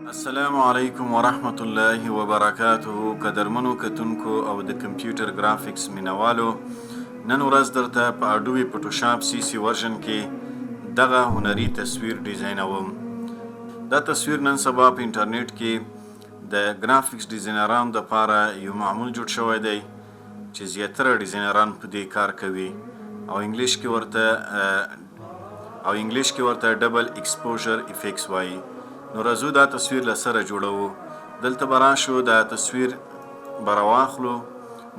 السلام علیکم ورحمت الله وبرکاته. قدرمنو کتونکو او د کمپیوټر ګرافیکس مینوالو، نن ورځ درته په اډوبي فوټوشاپ CC ورژن کې دغه هنري تصویر ډیزاینوم. دا تصویر نن سبا په انټرنیټ کې د ګرافیکس ډیزاینرانو دپاره یو معمول جوړ شوی دی چې زیاتره ډیزاینران په دې کار کوي او انګلیش کې ورته ډبل ایکسپوژر افیکټس وایي. نو راځو دا تصویر له سره جوړوو. دلته به راشو، دا تصویر به راواخلو.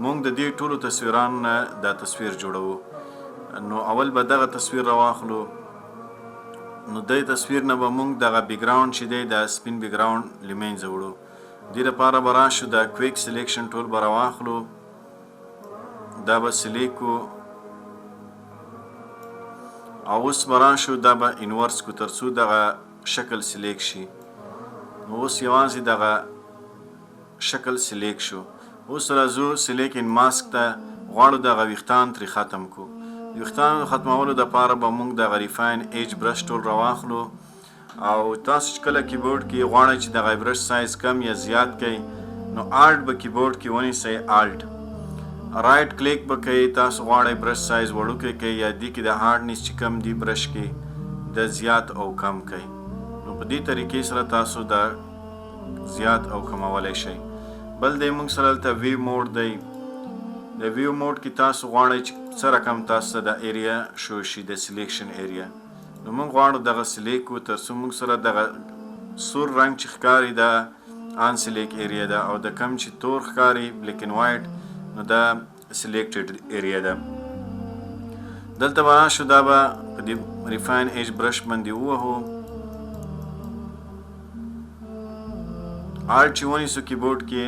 موږ د دې ټولو تصویرانو نه دا تصویر جوړوو. نو اول به دغه تصویر راواخلو. نو د تصویر نه به موږ دغه بیکګراوند چې دی دا سپین بیکګراوند له منځه وړو. دې لپاره به راشو، دا کویک سلیکشن ټول به راواخلو. دا به سلیکټ کړو او اوس به راشو، دا به انورس کړو تر څو دغه شکل سلیکټ شي. نو اوس یوازې دغه شکل سلیکټ شو. اوس راځو سلیکټ ان ماسک ته، غواړو دغه ویښتان ترې ختم کړو. ویښتان ختمولو دپاره به موږ دغه ریفاین ایج برش ټول راواخلو او تاسو چې کله کیبورډ کې غواړئ چې دغه برش سایز کم یا زیات کړئ، نو آلټ به کیبورډ کې ونیسئ، آلټ رایټ کلیک به کوئ. تاسو غواړئ برش سایز وړوکی کړئ یا دې کې د هارډنس چې کم دی برش کې د زیات او کم کړئ. نو په دې طریقې سره تاسو دا زیات او کمولی شئ. بل دی موږ سره دلته ویو موډ دی. د ویو موډ کې تاسو غواړئ چې څه رقم تاسو ته د ایریا شو شي، د سلیکشن ایریا. نو موږ غواړو دغه سلیکټ کړو تر څو موږ سره دغه سور رنګ چې ښکاري دا ان سلیکټ ایریا ده او د کم چې تور ښکاري بلیک اینډ وایټ نو دا سلیکټډ ایریا ده. دلته به راشو، دا به په دې ریفاین ایج برش باندې ووهو. آلټ چې ونیسو کیبورډ کې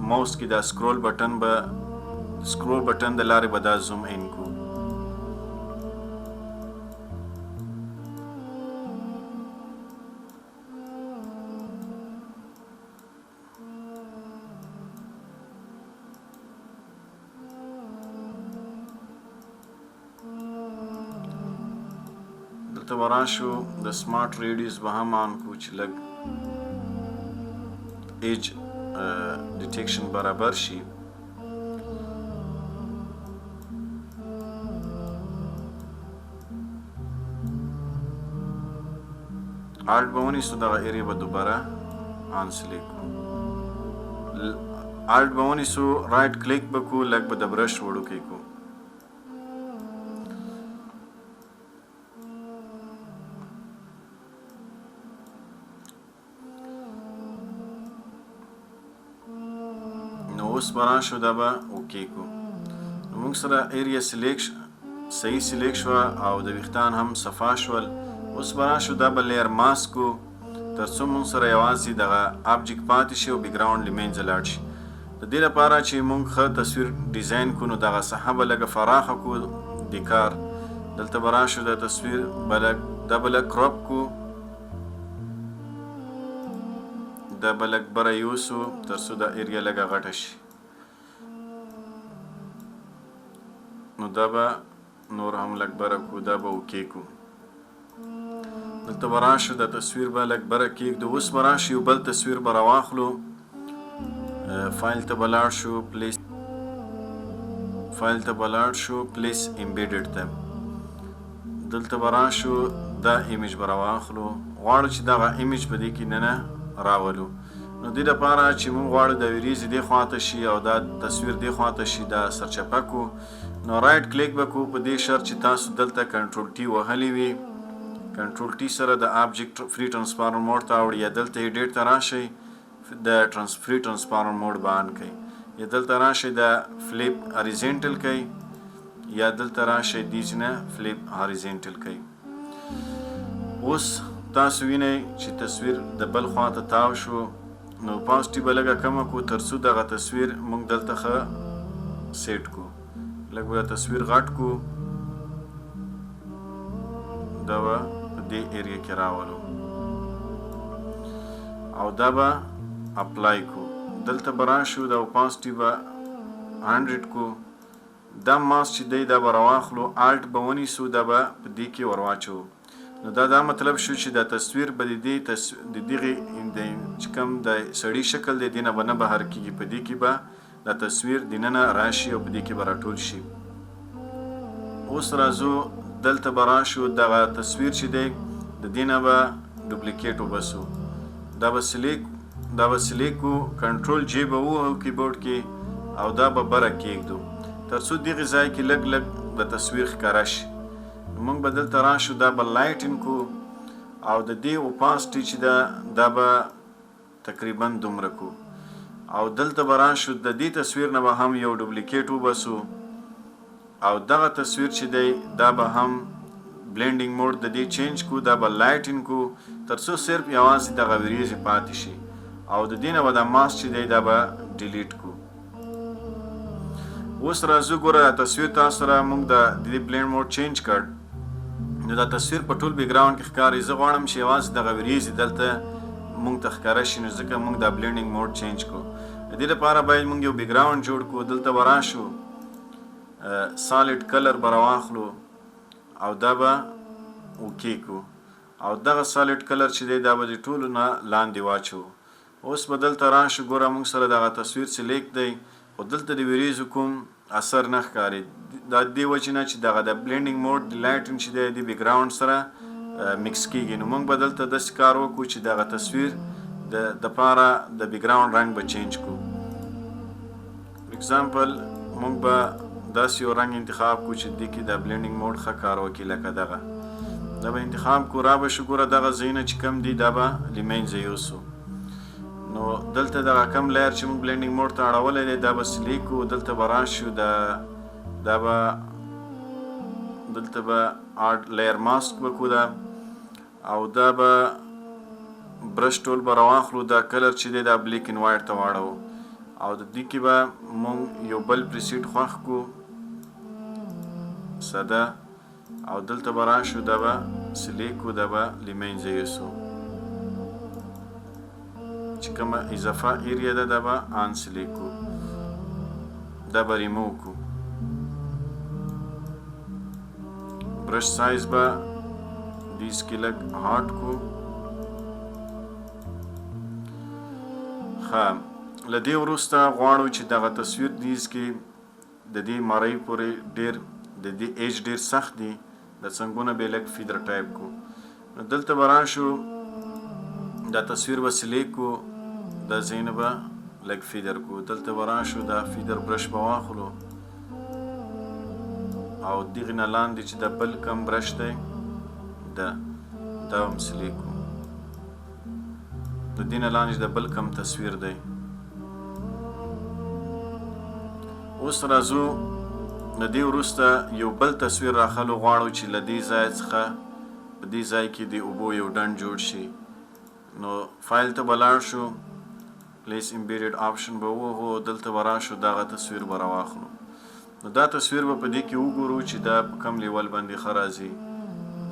ماوس کې دا سکرول بټن د لارې به دا زوم ان کړو. دلته به راشو، د سمارټ ریډیوس به هم آن کړو چې لږ ایج ډیټیکشن برابر شي. آلټ به ونیسو، دغه ایریا به دوباره آن سلیکټ کړو. آلټ به ونیسو، رایټ کلیک به کړو، لږ به د برش وړوکی کړو. اوس به راشو، دا به اوکې کړو. نو موږ سره ایریا صحیح سلیکټ شوه او د ویښتان هم صفا شول. اوس به راشو، دا به لیر ماسک کړو تر څو موږ سره یوازې دغه آبجیکټ پاتې شي او بیکګراوند له منځه لاړ شي. د دې لپاره چې موږ ښه تصویر ډیزاین کړو نو دغه ساحه به لږه فراخه کړو د کار. دلته به راشو، د تصویر دا به لږ کراپ کړو، دا به لږ بره یوسو تر څو دا ایریا لږه غټه شي. نو دا به نور هم لږ بره کړو، دا به اوکې کړو. دلته به راشو، د تصویر به لږ بره کېږدو. اوس به راشو، یو بل تصویر به راواخلو، فایل ته به لاړ شو، پلیس امبیډډ ته. دلته به راشو، دا ایمیج به راواخلو. غواړو چې دغه ایمیج په دې کې ننه راولو. نو دې لپاره چې موږ غواړو د وریځې دې خواته شي او دا تصویر دې خواته شي، دا سرچپه کړو. نو رایټ کلیک به کړو په دې شرط چې تاسو دلته کنټرول ټي وهلی وي. کنټرول ټي سره د آبجیکټ فري ټرانسفارم موډ ته اوړي، یا دلته ایډیټ ته راشئ، د فري ټرانسفارم موډ به آن کړئ، یا دلته راشئ د فلیپ هاریزنټل کړئ، یا دلته راشئ دې نه فلیپ هاریزنټل کړئ. اوس تاسو وینئ چې تصویر د بل خواته تاو شو. نو پاسټي به لږه کمه کړو تر څو دغه تصویر موږ دلته ښه سیټ کړو. لږ به تصویر غټ کړو، دا به په دې ایریا کې راولو او دا به اپلای کړو. دلته به راشو، د اوپاسټي به 100 کړو. دا ماس چې دی دا به راواخلو، آلټ به ونیسو، دا به په دې کې ورواچو. نو دا مطلب شو چې دا تصویر به د دغې چې کوم د سړي شکل دی دینه به نه بهر کېږي، په دې کې به دا تصویر دننه راشي او په دې کې به راټول شي. اوس راځو دلته به راشو دغه تصویر چې دی د دې نه به ډوپلیکیټ وباسو. دا به سلیکو کنټرول جی به ووهو کیبورډ کې او دا به بره کېږدو تر څو دغې ځای کې لږ د تصویر ښکاره شي. موږ به دلته راشو دا به لایټن کو او د دې اوپاسټي چې دا به تقریبا دومره کو او دلته به راشو د دې تصویر نه به هم یو ډوپلیکیټ وباسو او دغه تصویر چې دی دا به هم بلینډینګ موډ د دې چینج کو، دا به لایټن کو تر څو صرف یوازې دغه وریځې پاتې شي او د دې نه به دا ماسک چې دی دا به ډیلیټ کو. اوس راځو ګوره دا تصویر تاسو سره موږ د دې بلینډ موډ چینج کړ نو دا تصویر په ټول بیکګراوند کې ښکاري. زه غواړم چې یوازې دغه وریځې دلته موږ ته ښکاره شي نو ځکه موږ دا بلینډینګ موډ چینج کو. د دې لپاره باید موږ یو بیکګراوند جوړ کړو. دلته به راشو سالډ کلر به راواخلو او دا به اوکې کو او دغه سالډ کلر چې دی دا به د ټولو نه لاندې واچو. اوس به دلته راشو ګوره موږ سره دغه تصویر سلیکټ دی خو دلته د وریځو کوم اثر نه ښکاري. دا دې وجې نه چې دغه د بلینډینګ موډ د لایټن چې دی د بیکګراوند سره مکس کېږي. نو موږ به دلته داسې کار وکړو چې دغه تصویر دپاره د بیکګراوند رنګ به چینج کړو. فور اګزامپل موږ به داسې یو رنګ انتخاب کړو چې دې کې د بلینډینګ موډ ښه کار وکړي لکه دغه. دا به انتخاب کړو را به شو ګوره دغه ځایونه چې کم دي دا به له منځه یوسو. نو دلته دغه کم لایر چې موږ بلینډینګ موډ ته اړولی دی دا به سلیکټ کړو. دلته به راشو دا به دلته به آډ لایر ماسک به کړو دا او دا به برش ټول به راواخلو. دا کلر چې دی دا بلیک اینډ وایټ ته واړو او د دې کې به موږ یو بل پریسیټ خوښ کړو ساده او دلته به راشو دا به سلیکټ کړو دا به له منځه یوسو. چې کومه اضافه ایریا ده دا به ان سلیکټ کړو دا به ریموو کړو. برش سایز به دیز کې لږ هاټ کړو. ښه له دې وروسته غواړو چې دغه تصویر دیز کې د دې مرۍ پورې ډېر د دې ایج ډېر سخت دي د څنګونه به لږ فیدر ټایپ کړو. نو دلته به راشو دا تصویر به سلیکټ کړو دا ځایونه به لږ فیدر کړو. دلته به راشو دا فیدر برش به واخلو او دغې نه لاندې چې د بل کم برش دی دا هم سلیکټ کړو. د دې نه لاندې د بل کم تصویر دی. اوس راځو له دې وروسته یو بل تصویر راخلو غواړو چې له دې ځای څخه په دې ځای کې د اوبو یو ډنډ جوړ شي. نو فایل ته به لاړ شو پلیس امبیډډ آپشن به ووهو دلته به راشو دغه تصویر به راواخلو. نو دا تصویر به په دې کې وګورو چې دا په کم لیول باندې ښه راځي.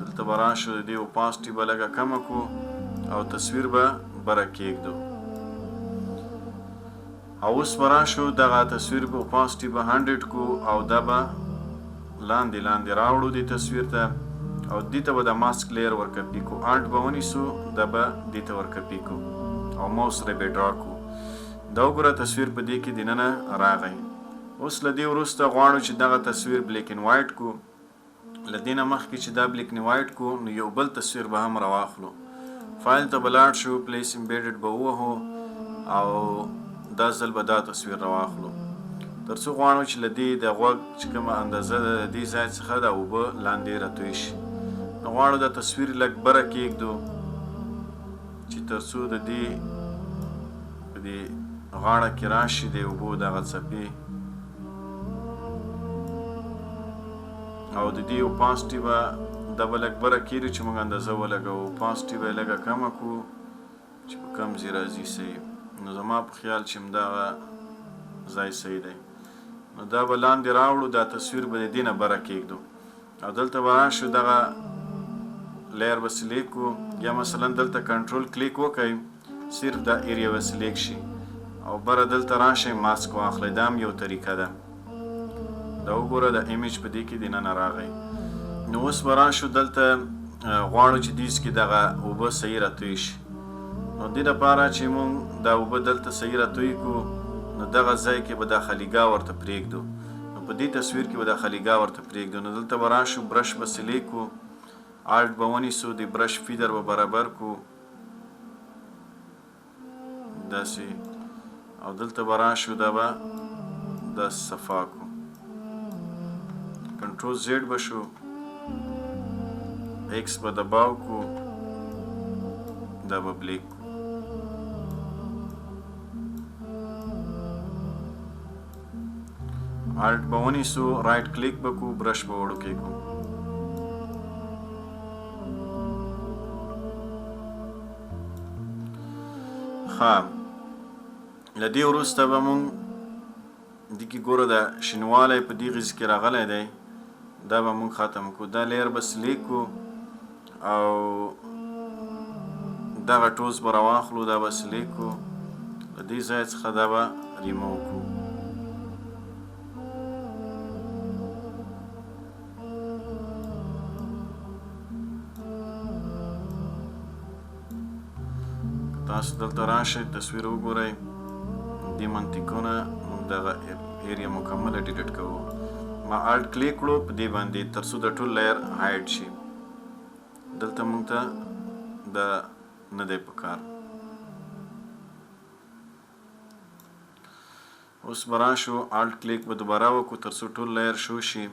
دلته به راشو د دې اوپاسټي به لږه کمه کړو او تصویر به بره کېږدو او اوس به راشو دغه تصویر به اوپاسټي به 100 کړو او دا به لاندې راوړو دې تصویر ته او دې ته به د ماسک لیر ورکپي کړو. آلټ به ونیسو دا به دې ته ورکپي کړو او ماوس سره به ډرا کړو. دا وګوره تصویر په دې کې دننه راغی. اوس له دې وروسته غواړو چې دغه تصویر بلیک اینډ وایټ کړو. له دې نه مخکې چې دا بلیک اینډ وایټ کړو نو یو بل تصویر به هم راواخلو. فایل ته به لاړ شو پلیس امبیډډ به ووهو او دا ځل به دا تصویر راواخلو تر څو غواړو چې له دې د غوږ چې کومه اندازه ده د دې ځای څخه دا اوبه لاندې راتوی شي. نو غواړو دا تصویر لږ بره کېږدو چې تر څو د دې په دې غاړه کې راشي د اوبو دغه څپې او د دې اوپاسټي به دا به لږ بره کېږي چې موږ اندازه ولګوو. اوپاسټي به یې لږه کمه کړو چې په کم ځای راځي صحیح. نو زما په خیال چې همدغه ځای صحیح دی. نو دا به لاندې راوړو دا تصویر به د دې نه بره کېږدو او دلته به راشو دغه لیر به سلیکټ کړو یا مثلا دلته کنټرول کلیک وکړئ صرف دا ایریا به سلیکټ شي او بره دلته راشئ ماسک واخلئ. دا هم یو طریقه ده. دا وګوره د ایمیج په دې کې دننه راغی. نو اوس به راشو دلته غواړو چې دیس کې دغه اوبه صحیح راتوی شي. نو دې لپاره چې مونږ دا اوبه دلته صحیح راتوی کړو نو دغه ځای کې به دا خلیګاه ورته پرېږدو. نو په دې تصویر کې به دا خلیګاه ورته پرېږدو. نو دلته به راشو برش به سلی کړو، آلټ به ونیسو، د برش فیدر به برابر کړو داسې، او دلته به راشو دا به داسې صفا کړو. کنټرول زیډ به شو، ایکس به دباو کړو، دا به بلیک کړو. آلټ به ونیسو، رایټ کلیک به کړو، برش به وړوکی کړو. ښه، له دې وروسته به مونږ دې کې ګوره د شینوالی په دې غیز کې راغلی دی، دا به مونږ ختم کړو. دا لیر به سلیک کړو او دغه ټوز به راواخلو، دا به سلیک کړو، له دې ځای څخه دا به ریموو کړو. تاسو دلته راشئ، تصویر وګورئ، دې منطقونه موږ دغه ایریا مکمله ډیلیټ کوو. ما آلټ کلیک کړو په دې باندې تر څو د ټول لیر هایډ شي. دلته موږ ته دا نه دی پکار. اوس به راشو، آلټ کلیک به دوباره وکړو تر څو ټول لیر شو شي.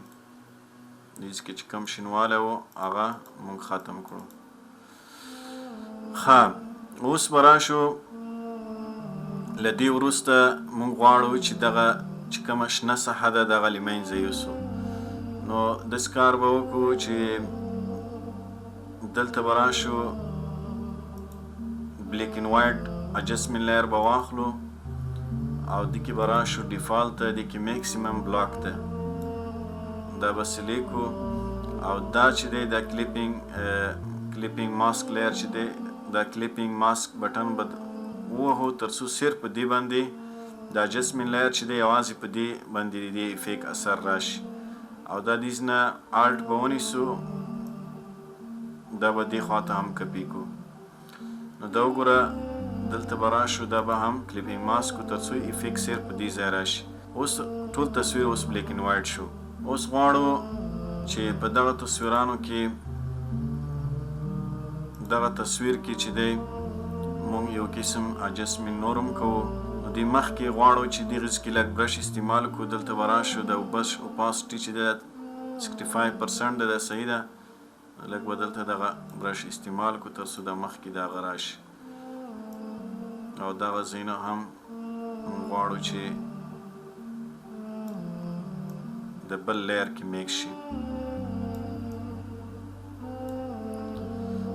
دې کې چې کم شینوالی و هغه موږ ختم کړو. ښه، اوس به راشو، له دې وروسته موږ غواړو چې دغه چې کومه شنه ساحه ده دغه له منځه یوسو. نو داسې کار به وکړو چې دلته به راشو، بلیک اینډ وایټ اجسټمنټ لیر به واخلو او دې کې به راشو ډیفالت ته، دې کې میکسیمم بلاک ته، دا به سلیک کړو او دا چې دی دا کلیپینګ ماسک لیر چې دی، دا کلیپینګ ماسک بټن به ووهو تر څو صرف په دې باندې دا اجسټمنټ لیر چې دی یوازې په دې باندې د دې افیکټ اثر راشي. او دا دیز نه آلټ به ونیسو، دا به دې خواته هم کپي کړو. نو دا وګوره دلته به راشو، دا به هم کلیپینګ ماسک تر څو افیکټ صرف په دې ځای راشي. اوس ټول تصویر اوس بلیک اینډ وایټ شو. اوس غواړو چې په دغه تصویرانو کې دغه تصویر کې چې دی مونږ یو قسم اجسټمنټ نورم کوو. نو دې مخکې غواړو چې دغه کې لږ برش استعمال کړو. دلته به راشو، د بس اوپاسټي چې دی 65% ده، صحیح ده، لږ به دلته دغه برش استعمال کړو تر څو د مخکې دغه راشي. او دغه ځایونه هم مونږ غواړو چې د بل لیر کې میکس شي.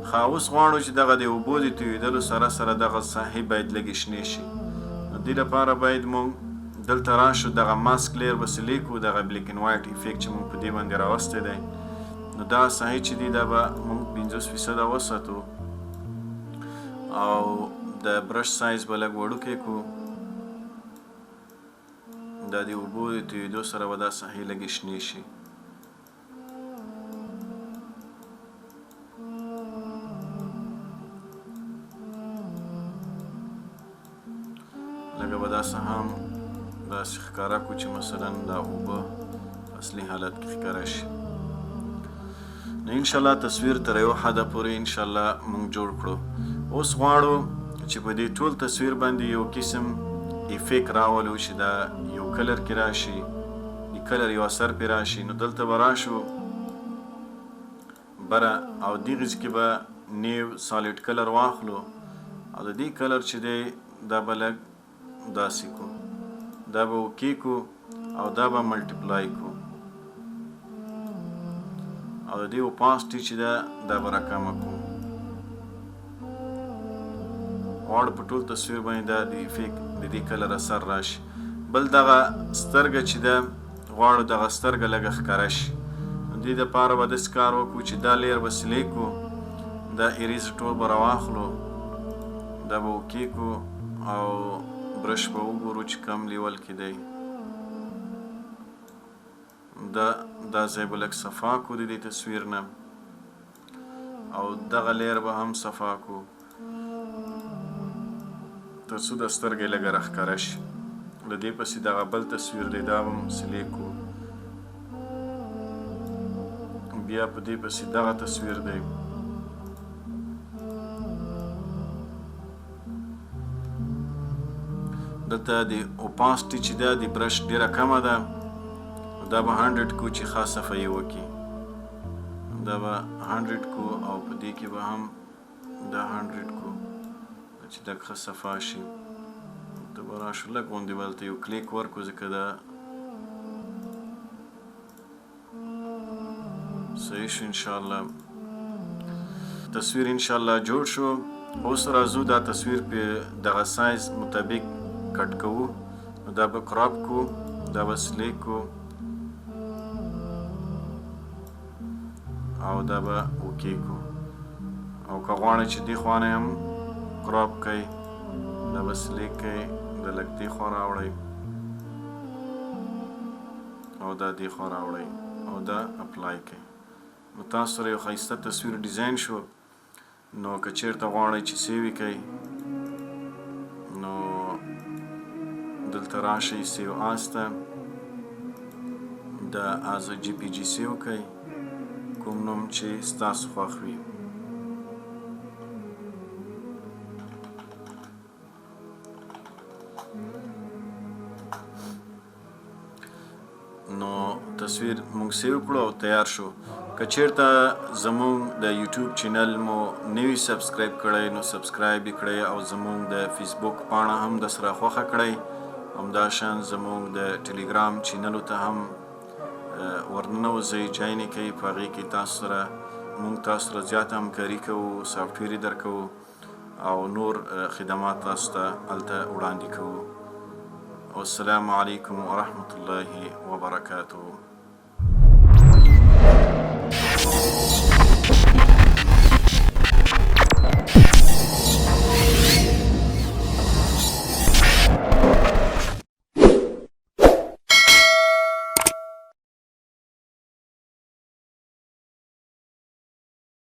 ښه، اوس غواړو چې دغه د اوبو د تویېدلو سره سره دغه ساحې باید لږې شنې شي. نو دې لپاره باید مونږ دلته راشو، دغه ماسک لیر به سلیک کړو، دغه بلیک اینډ وایټ افیکټ چې مونږ په دې باندې راوستی دی. نو دغه ساحې چې دي دا به مونږ 50% وساتو او د برش سایز به لږ وړوکی کړو. دا د اوبو د تویېدو سره به دا ساحې لږې شنې شي. لږه به داسې هم داسې ښکاره کړو چې مثلا دا اوبه اصلي حالت کې ښکاره شي. نو انشاءالله تصویر تر یو حده پورې انشاءالله موږ جوړ کړو. اوس غواړو چې په دې ټول تصویر باندې یو قسم افیکټ راولو چې دا یو کلر کې راشي، د کلر یو اثر پې راشي. نو دلته به راشو بره او دغه کې به نیو سالډ کلر واخلو او د دې کلر چې دی دا به لږ داسې کو، دا به اوکې کو او دا به ملټیپلای کو او د دې اوپاسټي چې ده دا به راکمه کو. غواړو په ټول تصویر باندې دا د افیکټ د دې کلر اثر راشي. بل دغه سترګه چې ده غواړو دغه سترګه لږه ښکاره شي. دې دپاره به داسې کار وکړو چې دا لیر به سلیک کړو، دا اریز ټول به راواخلو، دا به اوکې کړو او برش به وګورو چې کم لیول کې دی. دا ځای به لږ صفا کړو د دې تصویر نه او دغه لیر به هم صفا کو تر څو د سترګې لږه راښکاره شي. له دې پسې دغه بل تصویر دی دا به هم سلیک کو. بیا په دې پسې دغه تصویر دی. دلته د اوپاسټي چې ده د برش ډېره کمه ده، دا به 100 کو چې ښه صفایي وکړي. دا به 100 کو او په دې کې به هم دا 100 کو چې دا ښه صفا شي. ته به راشو لږ غوندې به دلته یو کلیک ورکړو ځکه دا صحیح شو. انشاءالله تصویر انشاءالله جوړ شو. اوس راځو دا تصویر په دغه سایز مطابق کټ کوو. دا به کراپ کو، دا به سلیک کو او دا به اوکې کو. او که غواړئ چې دې خوا نه هم کراپ کوئ، دا به سلیک کوئ، دا لږ دې خوا راوړئ او دا دې خوا راوړئ او دا اپلای کوئ. نو تاسو سره یو ښایسته تصویر ډیزاین شو. نو که چېرته غواړئ چې سیو یې کوئ نو دلته راشئ سیو آس ته، دا از جی پی جي سیو کوئ کوم نوم چې ستاسو خوښ وي. نو تصویر مونږ سیو کړو او تیار شو. که چېرته زمونږ د یوټیوب چینل مو نوي سبسکرایب کړی نو سبسکرایب یې کړئ او زمونږ د فیسبوک پاڼه هم درسره خوښه کړئ. همداشان زمونږ د ټلیګرام چینلو ته هم ورننوځئ، جاین یې کوئ. په هغې کې مونږ تاسو سره زیاته همکاري کوو، سافټویر یې درکوو او نور خدمات تاسو ته هلته وړاندې کوو. والسلام علیکم ورحمة الله وبرکاته.